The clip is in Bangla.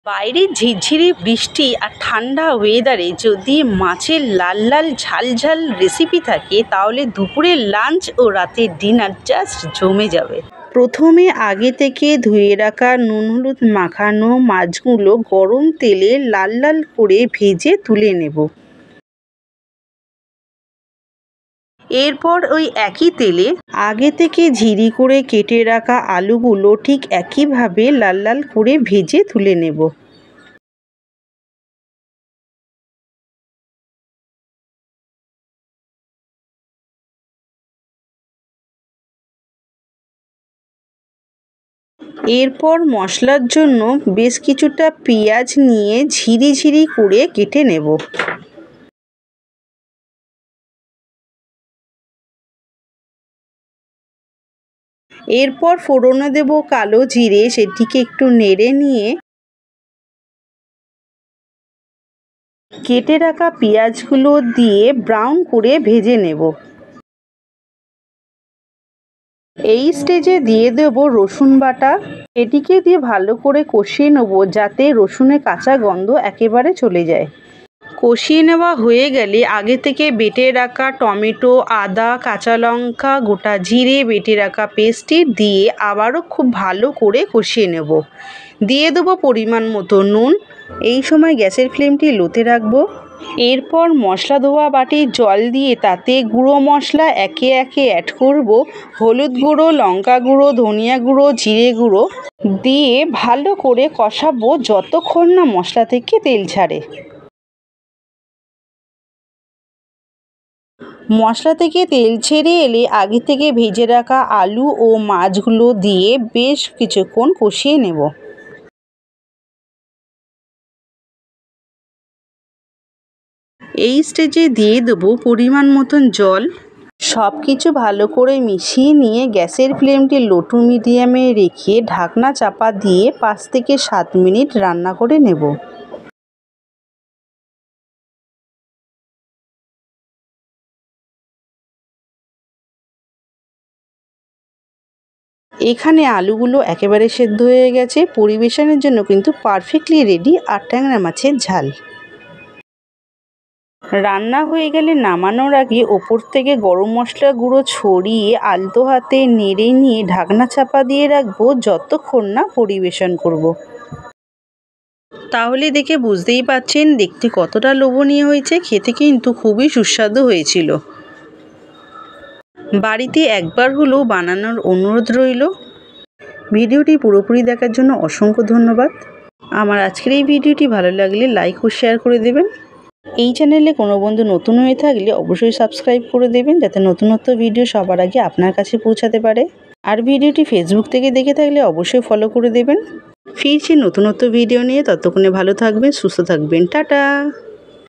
বাইরে ঝিরঝিরি বৃষ্টি আর ঠান্ডা ওয়েদারে যদি মাছের লাল লাল ঝাল ঝাল রেসিপি থাকে তাহলে দুপুরের লাঞ্চ ও রাতের ডিনার জাস্ট জমে যাবে। প্রথমে আগে থেকে ধুয়ে রাখা নুন হলুদ মাখানো মাছগুলো গরম তেলে লাল লাল করে ভেজে তুলে নেব। এরপর ওই একই তেলে আগে থেকে ঝিরি করে কেটে রাখা আলুগুলো ঠিক একইভাবে লাল লাল করে ভেজে তুলে নেব। এরপর মশলার জন্য বেশ কিছুটা পেঁয়াজ নিয়ে ঝিরি ঝিরি করে কেটে নেব। এরপর ফোড়নে দেব কালো জিরে, সেটিকে একটু নেড়ে নিয়ে কেটে রাখা পেঁয়াজগুলো দিয়ে ব্রাউন করে ভেজে নেব। এই স্টেজে দিয়ে দেব রসুন বাটা, এটিকে দিয়ে ভালো করে কষিয়ে নেব যাতে রসুনের কাঁচা গন্ধ একেবারে চলে যায়। কষিয়ে নেওয়া হয়ে গেলে আগে থেকে বেটে রাখা টমেটো, আদা, কাঁচা লঙ্কা, গোটা জিরে, বেটে রাখা পেস্টটি দিয়ে আবারও খুব ভালো করে কষিয়ে নেব। দিয়ে দেবো পরিমাণ মতো নুন। এই সময় গ্যাসের ফ্লেমটি লোতে রাখবো। এরপর মশলা ধোয়া বাটির জল দিয়ে তাতে গুঁড়ো মশলা একে একে অ্যাড করব। হলুদ গুঁড়ো, লঙ্কা গুঁড়ো, ধনিয়া গুঁড়ো, জিরে গুঁড়ো দিয়ে ভালো করে কষাবো যতক্ষণ না মশলা থেকে তেল ছাড়ে। মশলা থেকে তেল ছেড়ে এলে আগে থেকে ভেজে রাখা আলু ও মাছগুলো দিয়ে বেশ কিছুক্ষণ কষিয়ে নেব। এই স্টেজে দিয়ে দেবো পরিমাণ মতন জল। সব কিছু ভালো করে মিশিয়ে নিয়ে গ্যাসের ফ্লেমটি লো টু মিডিয়ামে রেখে ঢাকনা চাপা দিয়ে 5 থেকে 7 মিনিট রান্না করে নেব। এখানে আলুগুলো একেবারে সেদ্ধ হয়ে গেছে। পরিবেশনের জন্য কিন্তু পারফেক্টলি রেডি আর ট্যাংরা মাছের ঝাল। রান্না হয়ে গেলে নামানোর আগে ওপর থেকে গরম মশলা গুঁড়ো ছড়িয়ে আলতো হাতে নেড়ে নিয়ে ঢাকনা চাপা দিয়ে রাখবো যতক্ষণ না পরিবেশন করব। তাহলে দেখে বুঝতেই পারছেন দেখতে কতটা লোভনীয় হয়েছে, খেতে কিন্তু খুবই সুস্বাদু হয়েছিল। বাড়িতে একবার হলেও বানানোর অনুরোধ রইল। ভিডিওটি পুরোপুরি দেখার জন্য অসংখ্য ধন্যবাদ। আমার আজকের এই ভিডিওটি ভালো লাগলে লাইক ও শেয়ার করে দেবেন। এই চ্যানেলে কোনো বন্ধু নতুন হয়ে থাকলে অবশ্যই সাবস্ক্রাইব করে দেবেন যাতে নতুনত্ব ভিডিও সবার আগে আপনার কাছে পৌঁছাতে পারে। আর ভিডিওটি ফেসবুক থেকে দেখে থাকলে অবশ্যই ফলো করে দেবেন। ফিরছি নতুনত্ব ভিডিও নিয়ে, ততক্ষণে ভালো থাকবেন, সুস্থ থাকবেন, টাটা।